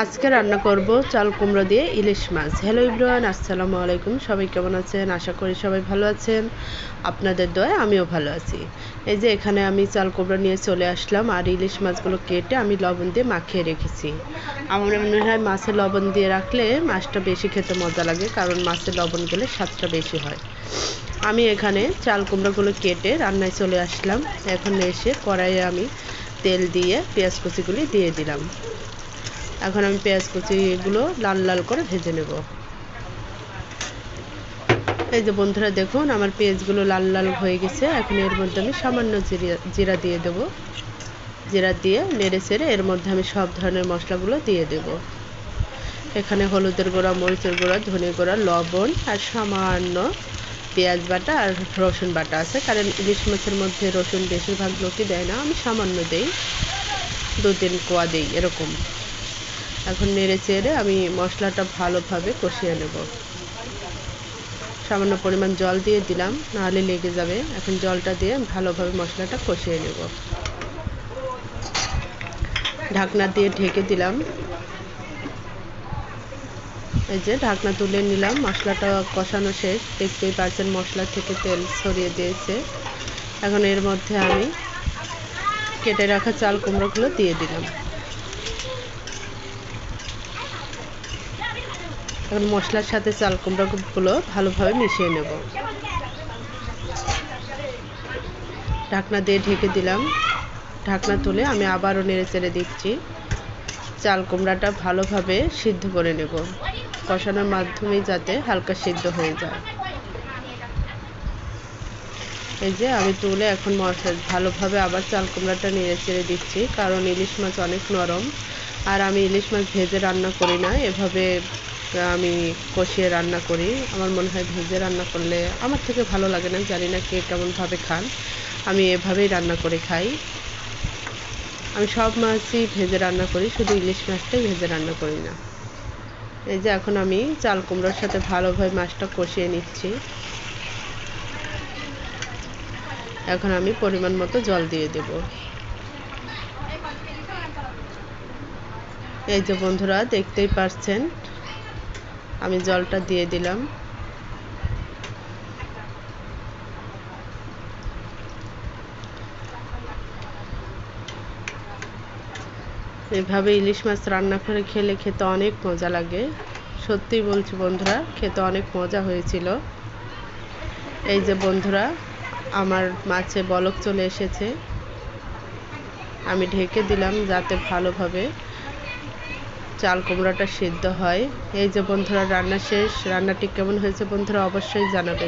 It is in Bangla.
আজকে রান্না করব চাল কুমড়ো দিয়ে ইলিশ মাছ। হ্যালো এভরিওয়ান, আসসালামু আলাইকুম। সবাই কেমন আছেন? আশা করি সবাই ভালো আছেন। আপনাদের দয়ায় আমিও ভালো আছি। এই যে এখানে আমি চাল কুমড়ো নিয়ে চলে আসলাম, আর ইলিশ মাছগুলো কেটে আমি লবণ দিয়ে মাখিয়ে রেখেছি। আমার মনে হয় মাছে লবণ দিয়ে রাখলে মাছটা বেশি খেতে মজা লাগে, কারণ মাছে লবণ গেলে স্বাদটা বেশি হয়। আমি এখানে চাল কুমড়োগুলো কেটে রান্নায় চলে আসলাম। এখন এসে কড়াইয়ে আমি তেল দিয়ে পেঁয়াজ কুচিগুলি দিয়ে দিলাম। এখন আমি পেঁয়াজ কুচিগুলো লাল লাল করে ভেজে নেব। এই যে বন্ধুরা দেখুন, আমার পেঁয়াজগুলো লাল লাল হয়ে গেছে। এখন এর মধ্যে আমি সামান্য জিরা দিয়ে দেব। জিরা দিয়ে নেড়ে চেড়ে এর মধ্যে আমি সব ধরনের মশলাগুলো দিয়ে দেব। এখানে হলুদের গুঁড়া, মরিচের গুঁড়া, ধনে গুঁড়া, লবণ আর সামান্য পেঁয়াজ বাটা আর রসুন বাটা আছে, কারণ ইলিশ মাছের মধ্যে রসুন বেশিরভাগ লোকই দেয় না, আমি সামান্য দেই, 2-3 কোয়া দেই এরকম। এখন নেড়ে চেড়ে আমি মশলাটা ভালোভাবে কষিয়ে নেব। সামান্য পরিমাণ জল দিয়ে দিলাম, নাহলে লেগে যাবে। এখন জলটা দিয়ে ভালোভাবে মশলাটা কষিয়ে নেব। ঢাকনা দিয়ে ঢেকে দিলাম। এই যে ঢাকনা তুলে নিলাম, মশলাটা কষানো শেষ। দেখতেই পাচ্ছেন মশলা থেকে তেল ছড়িয়ে দিয়েছে। এখন এর মধ্যে আমি কেটে রাখা চাল কুমড়োগুলো দিয়ে দিলাম। এখন মশলার সাথে চাল কুমড়োগুলো ভালোভাবে মিশিয়ে নেব। ঢাকনা দিয়ে ঢেকে দিলাম। ঢাকনা তুলে আমি আবারও নেড়ে চেড়ে দিচ্ছি। চাল কুমড়াটা ভালোভাবে সিদ্ধ করে নেব, কষানোর মাধ্যমেই যাতে হালকা সিদ্ধ হয়ে যায়। এই যে আমি তুলে এখন ভালোভাবে আবার চাল কুমড়াটা নেড়ে চেড়ে দিচ্ছি, কারণ ইলিশ মাছ অনেক নরম। আর আমি ইলিশ মাছ ভেজে রান্না করি না, এভাবে আমি কষিয়ে রান্না করি। আমার মনে হয় ভেজে রান্না করলে আমার থেকে ভালো লাগে না, জানি না কে কেমনভাবে খান। আমি এভাবেই রান্না করে খাই। আমি সব মাছই ভেজে রান্না করি, শুধু ইলিশ মাছটাই ভেজে রান্না করি না। এই যে এখন আমি চাল কুমড়োর সাথে ভালোভাবে মাছটা কষিয়ে নিচ্ছি। এখন আমি পরিমাণ মতো জল দিয়ে দেব। এই যে বন্ধুরা দেখতেই পাচ্ছেন, আমি জলটা দিয়ে দিলাম। এভাবে ইলিশ মাছ রান্না করে খেলে খেতে অনেক মজা লাগে। সত্যিই বলছি বন্ধুরা, খেতে অনেক মজা হয়েছিল। এই যে বন্ধুরা, আমার মাছে বলক চলে এসেছে। আমি ঢেকে দিলাম যাতে ভালোভাবে চাল কুমড়াটা সিদ্ধ হয়। এই যে বন্ধুরা, রান্না শেষ। রান্নাটি কেমন হয়েছে বন্ধুরা অবশ্যই জানাবেন।